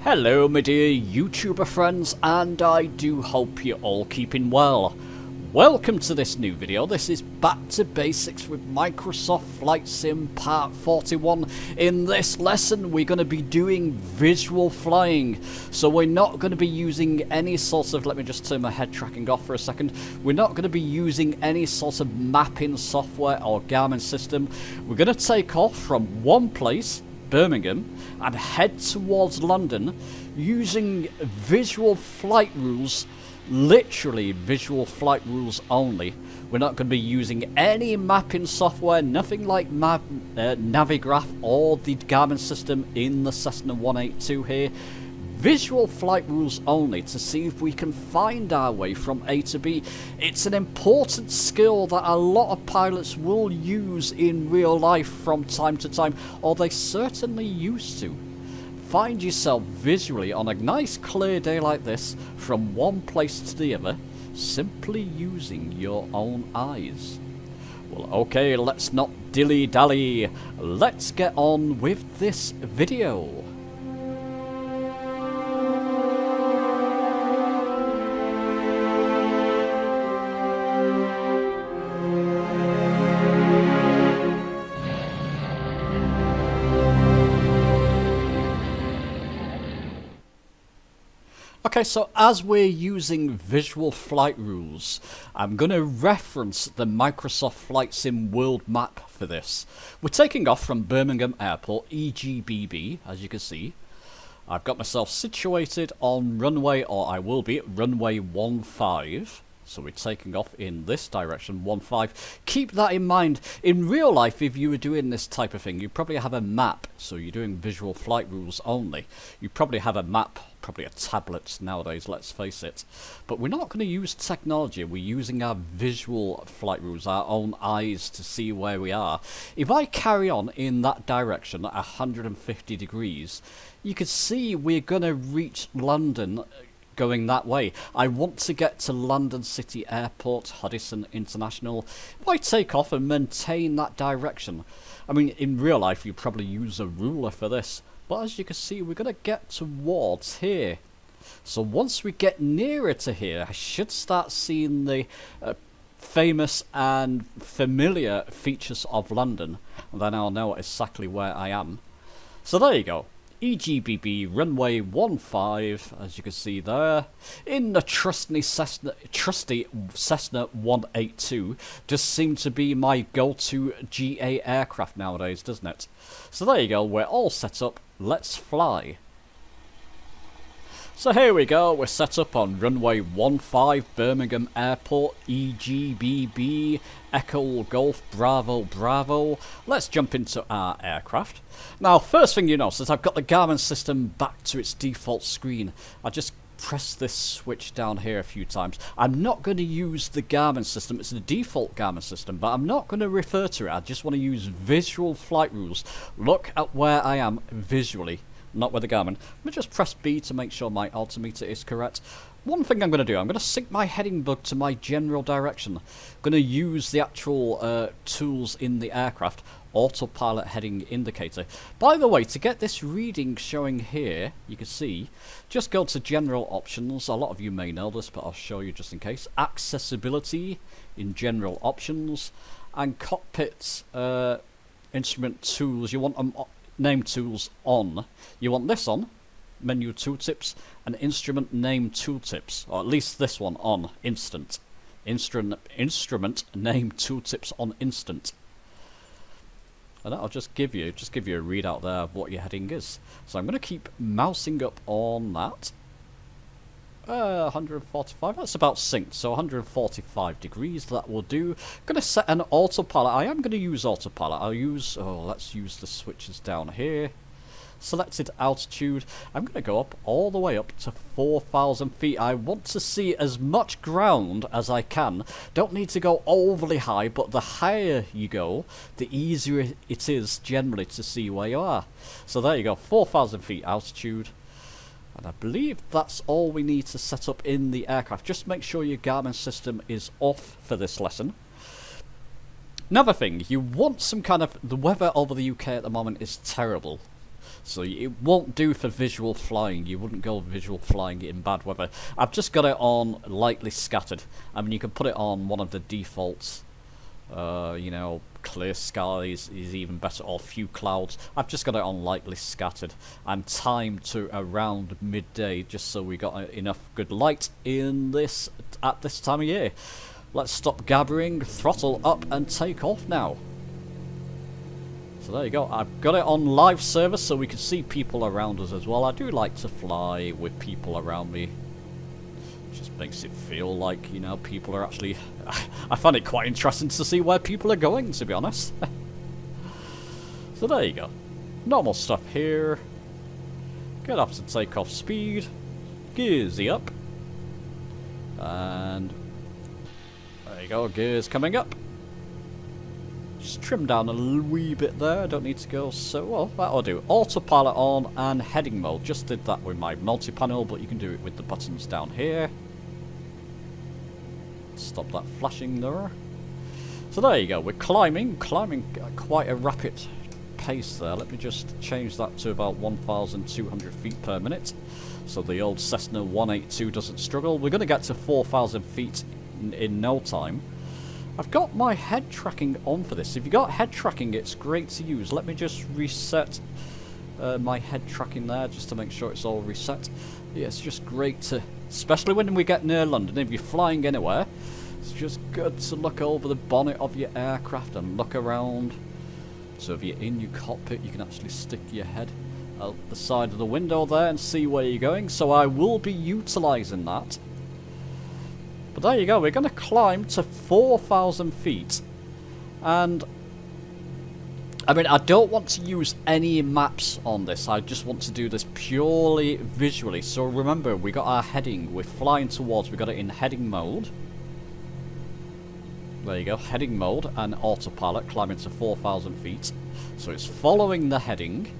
Hello my dear YouTuber friends, and I do hope you're all keeping well. Welcome to this new video. This is Back to Basics with Microsoft Flight Sim Part 41. In this lesson we're going to be doing visual flying. So we're not going to be using any sort of, let me just turn my head tracking off for a second. We're not going to be using any sort of mapping software or Garmin system. We're going to take off from one place, Birmingham, and head towards London using visual flight rules, literally visual flight rules only. We're not going to be using any mapping software, nothing like Navigraph or the Garmin system in the Cessna 182 here. Visual flight rules only to see if we can find our way from A to B. It's an important skill that a lot of pilots will use in real life from time to time, or they certainly used to. Find yourself visually on a nice clear day like this from one place to the other, simply using your own eyes. Well, okay, let's not dilly-dally. Let's get on with this video. Okay, so as we're using visual flight rules, I'm going to reference the Microsoft Flight Sim world map for this. We're taking off from Birmingham Airport, EGBB, as you can see. I've got myself situated on runway, or I will be at runway 15. So we're taking off in this direction, 15. Keep that in mind. In real life, if you were doing this type of thing, you probably have a map. So you're doing visual flight rules only. You probably have a map, probably a tablet nowadays, let's face it. But we're not going to use technology. We're using our visual flight rules, our own eyes to see where we are. If I carry on in that direction at 150 degrees, you can see we're going to reach London going that way. I want to get to London City Airport, Huddison International. If I take off and maintain that direction, I mean, in real life you probably use a ruler for this, but as you can see we're going to get towards here. So once we get nearer to here, I should start seeing the famous and familiar features of London, and then I'll know exactly where I am. So there you go. EGBB runway 15, as you can see there, in the trusty Cessna 182. Just seems to be my go-to GA aircraft nowadays, doesn't it? So there you go, we're all set up, let's fly. So here we go, we're set up on runway 15, Birmingham Airport, EGBB, Echo Golf Bravo Bravo. Let's jump into our aircraft. Now, first thing you notice is I've got the Garmin system back to its default screen. I just press this switch down here a few times. I'm not going to use the Garmin system, it's the default Garmin system, but I'm not going to refer to it. I just want to use visual flight rules. Look at where I am visually, not with the Garmin. Let me just press B to make sure my altimeter is correct. One thing I'm going to do, I'm going to sync my heading bug to my general direction. I'm going to use the actual tools in the aircraft, autopilot heading indicator. By the way, to get this reading showing here, you can see, just go to general options. A lot of you may know this, but I'll show you just in case. Accessibility in general options, and cockpit instrument tools. You want them name tools on. You want this on, menu tooltips, and instrument name tooltips, or at least this one on, instant. Instrument name tooltips on instant. And that'll just give you a readout there of what your heading is. So I'm going to keep mousing up on that. 145, that's about synced, so 145 degrees, that will do. I'm going to set an autopilot. I am going to use autopilot. Let's use the switches down here. Selected altitude. I'm going to go up all the way up to 4,000 feet. I want to see as much ground as I can. Don't need to go overly high, but the higher you go, the easier it is generally to see where you are. So there you go, 4,000 feet altitude. And I believe that's all we need to set up in the aircraft. Just make sure your Garmin system is off for this lesson. Another thing, you want some kind of... The weather over the UK at the moment is terrible. So it won't do for visual flying. You wouldn't go visual flying in bad weather. I've just got it on lightly scattered. I mean, you could put it on one of the defaults. You know, clear skies is even better, or few clouds. I've just got it on lightly scattered and timed to around midday, just so we got enough good light in this at this time of year. Let's stop gabbering, throttle up, and take off now. So there you go. I've got it on live service so we can see people around us as well. I do like to fly with people around me. Just makes it feel like, you know, people are actually... I find it quite interesting to see where people are going, to be honest. So there you go. Normal stuff here. Get up to takeoff speed. Gearsy up. And... there you go, gears coming up. Just trim down a wee bit there, don't need to go so well. That'll do. Autopilot on and heading mode. Just did that with my multi-panel, but you can do it with the buttons down here. Stop that flashing there. So there you go, we're climbing at quite a rapid pace there. Let me just change that to about 1,200 feet per minute, so the old Cessna 182 doesn't struggle. We're going to get to 4,000 feet in no time. I've got my head tracking on for this. If you've got head tracking, it's great to use. Let me just reset my head tracking there, just to make sure it's all reset. Yeah, it's just great to, especially when we get near London, if you're flying anywhere, it's just good to look over the bonnet of your aircraft and look around. So if you're in your cockpit, you can actually stick your head out the side of the window there and see where you're going. So I will be utilising that. But there you go, we're going to climb to 4,000 feet. And, I mean, I don't want to use any maps on this. I just want to do this purely visually. So remember, we got our heading. We're flying towards. We got it in heading mode. There you go, heading mode and autopilot, climbing to 4,000 feet. So it's following the heading.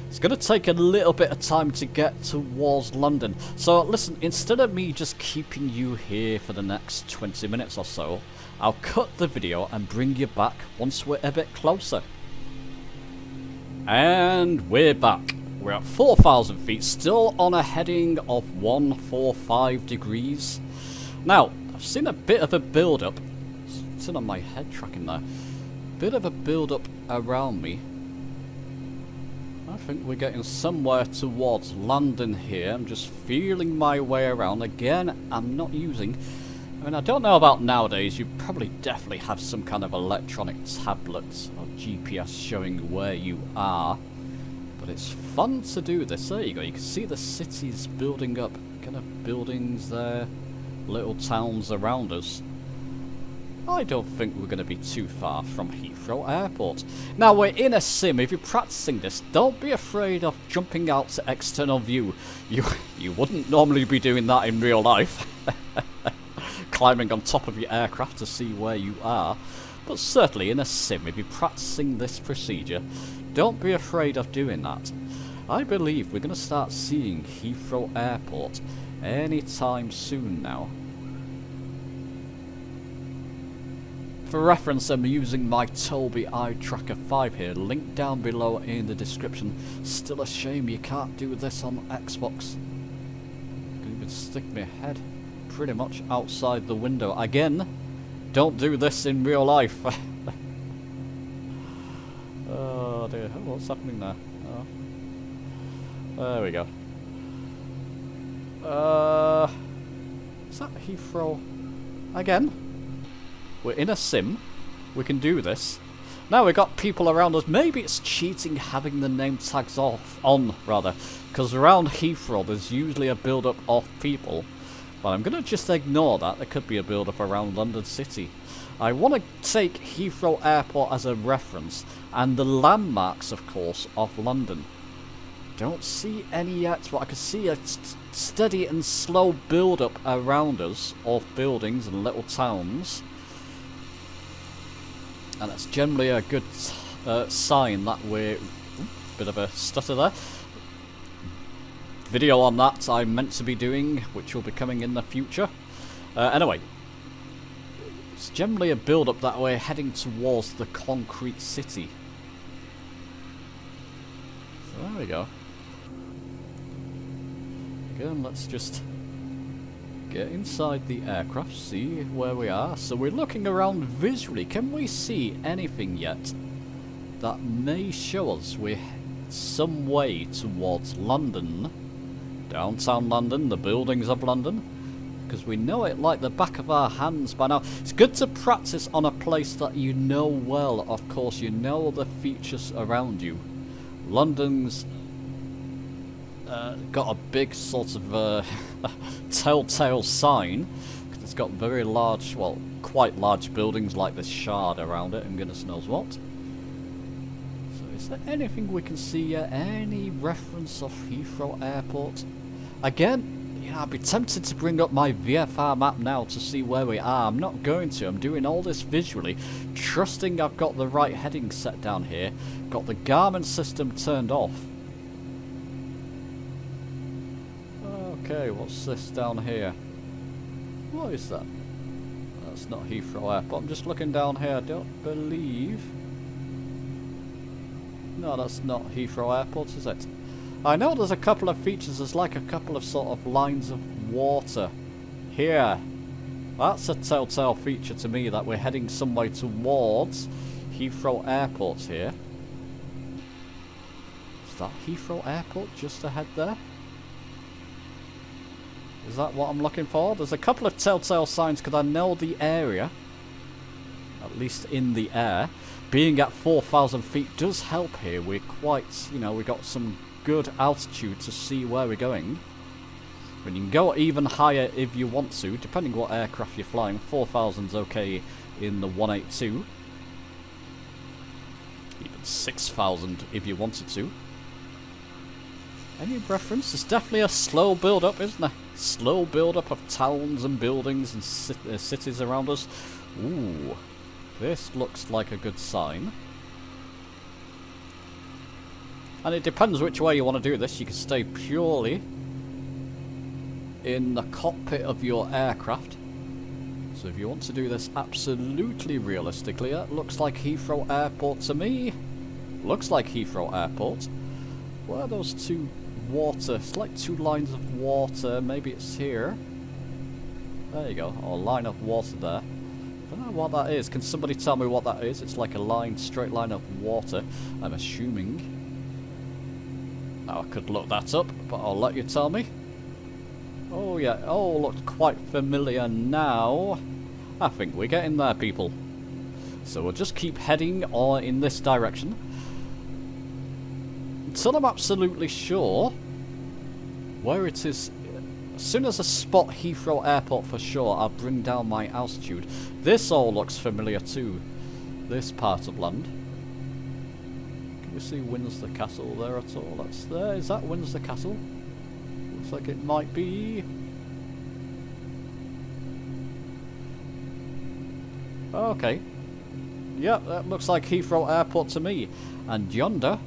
It's going to take a little bit of time to get towards London. So listen, instead of me just keeping you here for the next 20 minutes or so, I'll cut the video and bring you back once we're a bit closer. And we're back. We're at 4,000 feet, still on a heading of 145 degrees. Now, I've seen a bit of a build-up. It's on my head tracking there. Bit of a build-up around me. I think we're getting somewhere towards London here. I'm just feeling my way around. Again, I'm not using... I mean, I don't know about nowadays. You probably definitely have some kind of electronic tablet or GPS showing where you are. But it's fun to do this. There you go. You can see the cities building up. Kind of buildings there. Little towns around us. I don't think we're going to be too far from Heathrow Airport. Now, we're in a sim. If you're practicing this, don't be afraid of jumping out to external view. You wouldn't normally be doing that in real life. Climbing on top of your aircraft to see where you are. But certainly in a sim, if you're practicing this procedure, don't be afraid of doing that. I believe we're going to start seeing Heathrow Airport anytime soon now. For reference, I'm using my Tobii Eye Tracker 5 here, linked down below in the description. Still a shame you can't do this on Xbox. I can even stick my head pretty much outside the window. Again, don't do this in real life. Oh dear, what's happening there? Oh. There we go. Is that Heathrow again? We're in a sim. We can do this. Now we've got people around us. Maybe it's cheating having the name tags on, because around Heathrow there's usually a build-up of people. But I'm going to just ignore that. There could be a build-up around London City. I want to take Heathrow Airport as a reference, and the landmarks, of course, of London. Don't see any yet, but I can see a steady and slow build-up around us of buildings and little towns. And that's generally a good sign that we're... bit of a stutter there. Video on that I'm meant to be doing, which will be coming in the future. Anyway, it's generally a build-up that we're heading towards the concrete city. So There we go. Again, let's just get inside the aircraft, see where we are. So we're looking around visually. Can we see anything yet that may show us we're some way towards London? Downtown London, the buildings of London? Because we know it like the back of our hands by now. It's good to practice on a place that you know well, of course. You know the features around you. London's got a big sort of telltale sign, because it's got very large, well, quite large buildings like this Shard around it, and goodness knows what. So is there anything we can see yet? Any reference of Heathrow Airport? Again, you know, I'd be tempted to bring up my VFR map now to see where we are. I'm not going to. I'm doing all this visually, trusting I've got the right heading set down here. Got the Garmin system turned off. Okay, what's this down here? What is that? That's not Heathrow Airport. I'm just looking down here. I don't believe... No, that's not Heathrow Airport, is it? I know there's a couple of features. There's like a couple of sort of lines of water here. That's a telltale feature to me that we're heading somewhere towards Heathrow Airport here. Is that Heathrow Airport just ahead there? Is that what I'm looking for? There's a couple of telltale signs because I know the area, at least in the air. Being at 4,000 feet does help here. We're quite, you know, we got some good altitude to see where we're going. And you can go even higher if you want to, depending what aircraft you're flying. 4,000's okay in the 182. Even 6,000 if you wanted to. Any reference? It's definitely a slow build-up, isn't it? Slow build-up of towns and buildings and cities around us. Ooh, this looks like a good sign. And it depends which way you want to do this. You can stay purely in the cockpit of your aircraft. So if you want to do this absolutely realistically, it looks like Heathrow Airport to me. Looks like Heathrow Airport. Where are those two water? It's like two lines of water. Maybe it's here. There you go. Or a line of water there. Don't know what that is. Can somebody tell me what that is? It's like a line, straight line of water, I'm assuming. Now I could look that up, but I'll let you tell me. Oh yeah, oh, looks quite familiar now. I think we're getting there, people. So we'll just keep heading on in this direction until I'm absolutely sure where it is. As soon as I spot Heathrow Airport for sure, I'll bring down my altitude. This all looks familiar too, this part of land. Can we see Windsor Castle there at all? That's there. Is that Windsor Castle? Looks like it might be. Okay. Yep, that looks like Heathrow Airport to me. And yonder,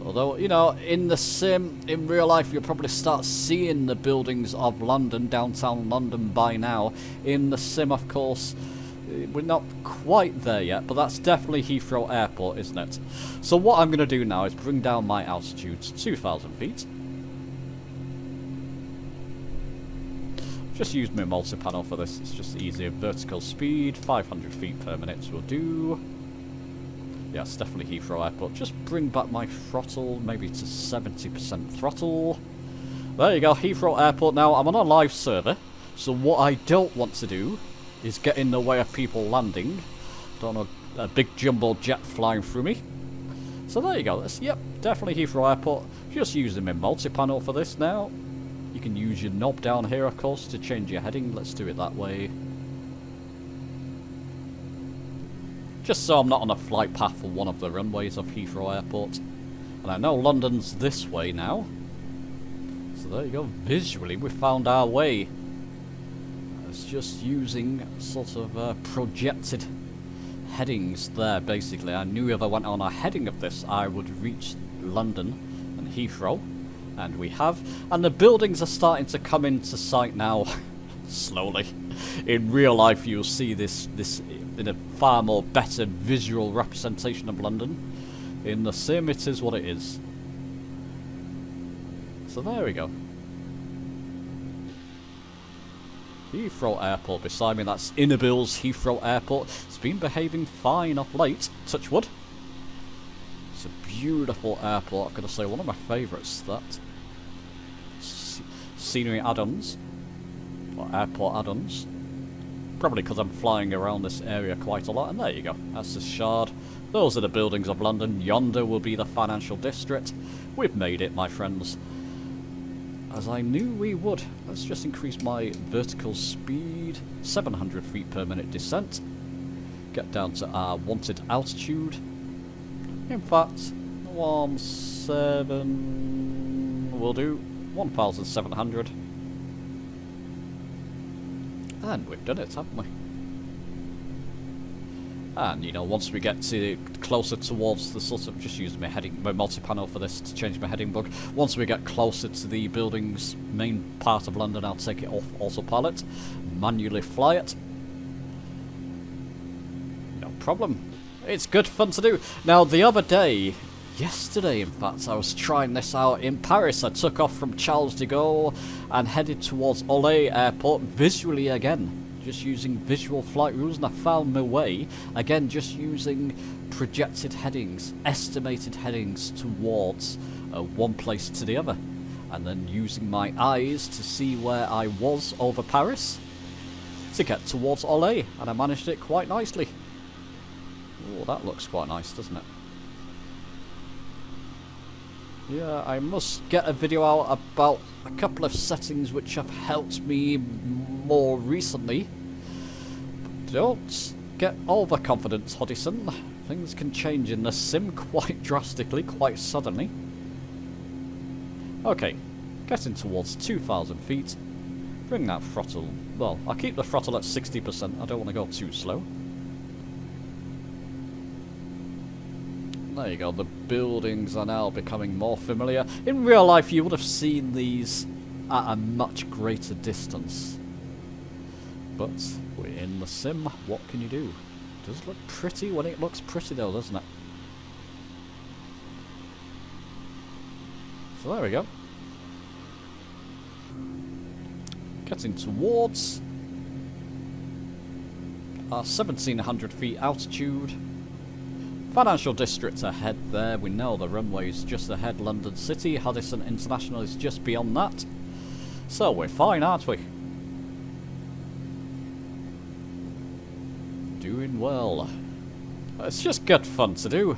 although, you know, in the sim, in real life, you'll probably start seeing the buildings of London, downtown London by now. In the sim, of course, we're not quite there yet, but that's definitely Heathrow Airport, isn't it? So what I'm going to do now is bring down my altitude to 2,000 feet. Just use my multi-panel for this, it's just easier. Vertical speed, 500 feet per minute will do. Yeah, it's definitely Heathrow Airport. Just bring back my throttle, maybe to 70% throttle. There you go, Heathrow Airport. Now, I'm on a live server, so what I don't want to do is get in the way of people landing. Don't want a big jumbo jet flying through me. So there you go. That's, yep, definitely Heathrow Airport. Just using my multi-panel for this now. You can use your knob down here, of course, to change your heading. Let's do it that way. Just so I'm not on a flight path for one of the runways of Heathrow Airport. And I know London's this way now. So there you go. Visually, we found our way. It's just using sort of projected headings there, basically. I knew if I went on a heading of this, I would reach London and Heathrow. And we have. And the buildings are starting to come into sight now. Slowly. In real life, you'll see this in a far more better visual representation of London. In the sim, it is what it is. So there we go. Heathrow Airport beside me, that's Inabill's Heathrow Airport. It's been behaving fine of late, touch wood. It's a beautiful airport, I've got to say, one of my favourites, that. Scenery add-ons, or airport add-ons. Probably because I'm flying around this area quite a lot, and there you go, that's the Shard. Those are the buildings of London. Yonder will be the financial district. We've made it, my friends. As I knew we would. Let's just increase my vertical speed. 700 feet per minute descent. Get down to our wanted altitude. In fact, 17 will do. 1,700. And we've done it, haven't we? And, you know, once we get to closer towards the sort of, just using my heading, my multi-panel for this to change my heading bug. Once we get closer to the building's main part of London, I'll take it off autopilot, manually fly it. No problem. It's good fun to do. Now, the other day, yesterday in fact, I was trying this out in Paris. I took off from Charles de Gaulle and headed towards Orly Airport visually again. Just using visual flight rules, and I found my way, again just using projected headings, estimated headings towards one place to the other, and then using my eyes to see where I was over Paris to get towards Orly, and I managed it quite nicely. Oh, that looks quite nice, doesn't it? Yeah, I must get a video out about a couple of settings which have helped me more recently. Don't get overconfident, Huddison. Things can change in the sim quite drastically, quite suddenly. Okay, getting towards 2,000 feet. Bring that throttle. Well, I'll keep the throttle at 60%. I don't want to go too slow. There you go, the buildings are now becoming more familiar. In real life you would have seen these at a much greater distance. But we're in the sim, what can you do? It does look pretty when it looks pretty though, doesn't it? So there we go. Getting towards our 1,700 feet altitude. Financial district ahead there, we know the runway's just ahead, London City, Huddison International is just beyond that. So we're fine, aren't we? Doing well. It's just good fun to do.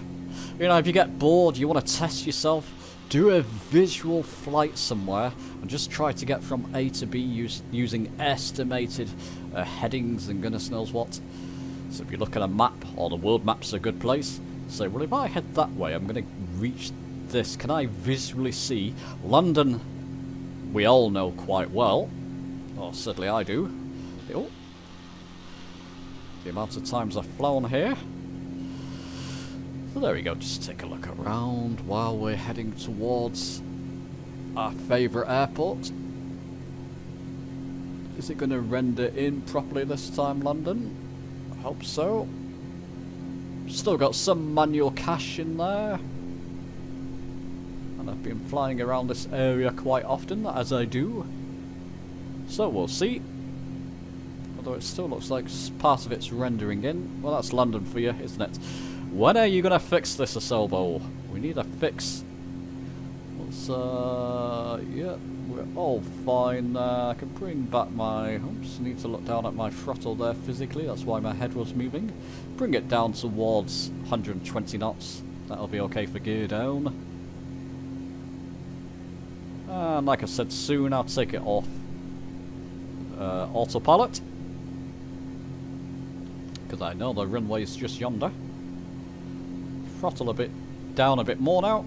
You know, if you get bored, you want to test yourself, do a visual flight somewhere and just try to get from A to B using estimated headings and goodness knows what. So if you look at a map, or the world map's a good place, say, well, if I head that way, I'm going to reach this. Can I visually see London? We all know quite well, or certainly I do. Oh, the amount of times I've flown here. So there we go, just take a look around while we're heading towards our favourite airport. Is it going to render in properly this time, London? I hope so. Still got some manual cache in there. And I've been flying around this area quite often, as I do. So we'll see. Although it still looks like part of it's rendering in. Well, that's London for you, isn't it? When are you going to fix this, Asobo? We need a fix. Let's, yeah, we're all fine. I can bring back my... Oops, need to look down at my throttle there physically. That's why my head was moving. Bring it down towards 120 knots. That'll be okay for gear down. And like I said, soon I'll take it off autopilot. Because I know the runway's just yonder. Throttle a bit down a bit more now.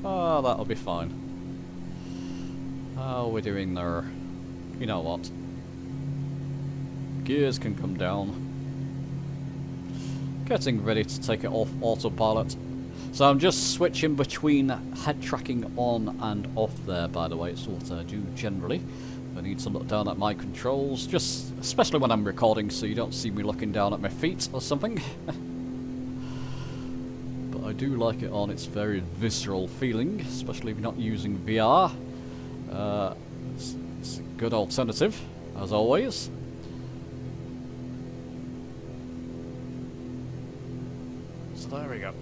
Oh, that'll be fine. How are we doing there? You know what? Gears can come down. Getting ready to take it off autopilot. So I'm just switching between head tracking on and off there, by the way. It's what I do generally. I need to look down at my controls, just especially when I'm recording, so you don't see me looking down at my feet or something. But I I do like it on its very visceral feeling, especially if you're not using VR. It's a good alternative, as always. So there we go.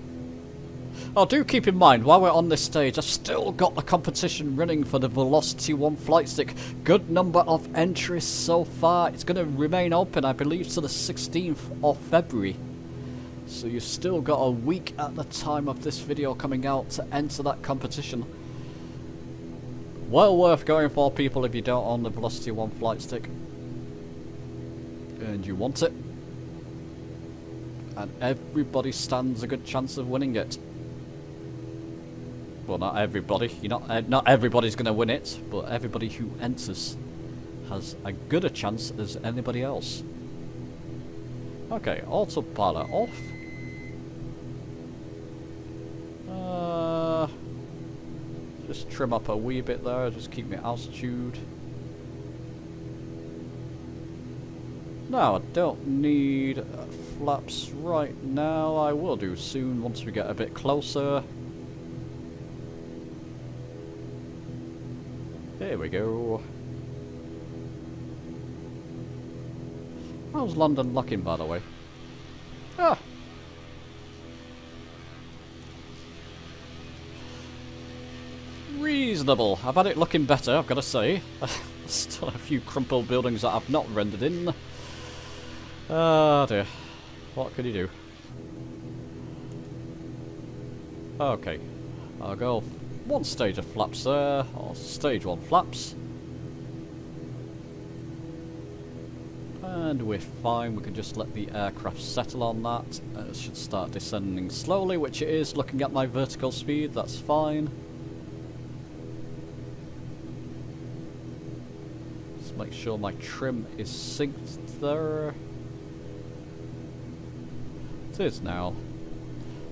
Oh, do keep in mind, while we're on this stage, I've still got the competition running for the Velocity 1 flight stick. Good number of entries so far. It's going to remain open, I believe, to the 16th of February. So you've still got a week at the time of this video coming out to enter that competition. Well worth going for, people, if you don't own the Velocity 1 flight stick and you want it. And everybody stands a good chance of winning it. Well, not everybody. Not everybody's going to win it, but everybody who enters has as good a chance as anybody else. Okay, autopilot off. Just trim up a wee bit there, just keep my altitude. Now, I don't need flaps right now. I will do soon once we get a bit closer. There we go. How's London looking, by the way? Ah! Reasonable. I've had it looking better, I've got to say. Still a few crumpled buildings that I've not rendered in. Oh dear. What can you do? Okay. I'll go one stage of flaps there, or stage 1 flaps. And we're fine, we can just let the aircraft settle on that. It should start descending slowly, which it is, looking at my vertical speed, that's fine. Let's make sure my trim is synced there. It is now.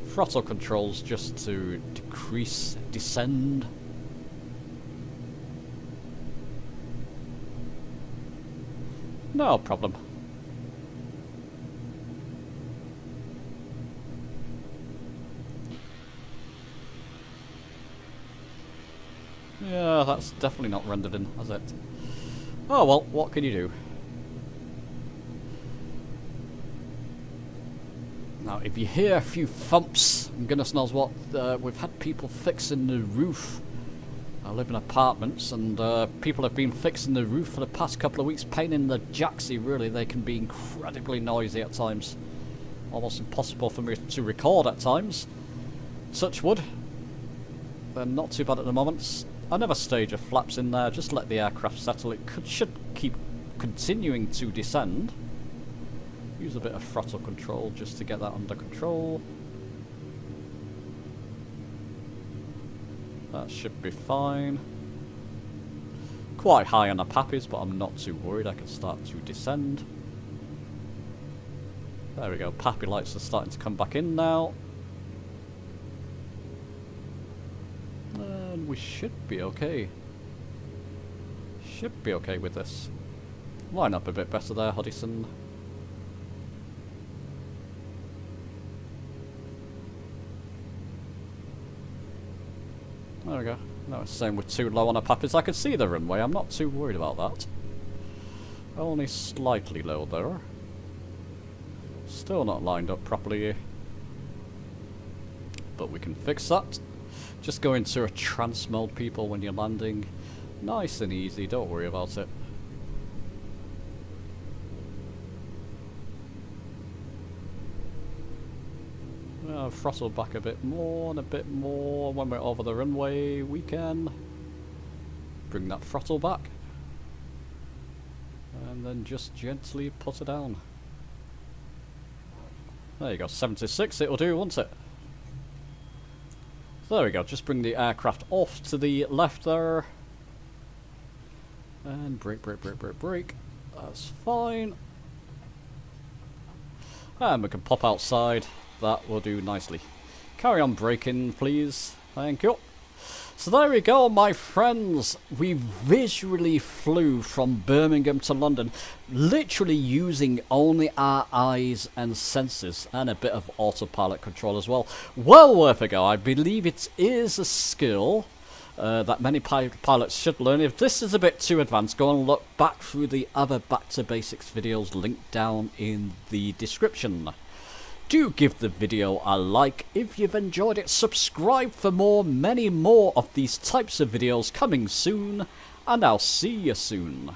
Throttle controls just to decrease descend. No problem. Yeah, that's definitely not rendered in, has it? Oh well, what can you do? Now, if you hear a few thumps, and goodness knows what, we've had people fixing the roof. I live in apartments, and people have been fixing the roof for the past couple of weeks, pain in the jacksy, really. They can be incredibly noisy at times. Almost impossible for me to record at times. Touch wood. They're not too bad at the moment. I never stage of flaps in there, just let the aircraft settle. It should keep continuing to descend. Use a bit of throttle control just to get that under control. That should be fine. Quite high on the pappies, but I'm not too worried. I can start to descend. There we go. Pappy lights are starting to come back in now. And we should be okay. Should be okay with this. Line up a bit better there, Huddison. There we go. No, it's saying we're too low on our pappies. I can see the runway. I'm not too worried about that. Only slightly low there. Still not lined up properly. But we can fix that. Just go into a trance mode, people, when you're landing. Nice and easy. Don't worry about it. Throttle back a bit more and a bit more. When we're over the runway, we can bring that throttle back and then just gently put it down. There you go, 76 it'll do, won't it? So there we go, just bring the aircraft off to the left there and brake, brake, brake, brake, brake. That's fine. And we can pop outside. That will do nicely. Carry on braking, please. Thank you. So there we go, my friends. We visually flew from Birmingham to London, literally using only our eyes and senses, and a bit of autopilot control as well. Well worth a go. I believe it is a skill that many pilots should learn. If this is a bit too advanced, go and look back through the other Back to Basics videos linked down in the description. Do give the video a like if you've enjoyed it, subscribe for many more of these types of videos coming soon, and I'll see you soon.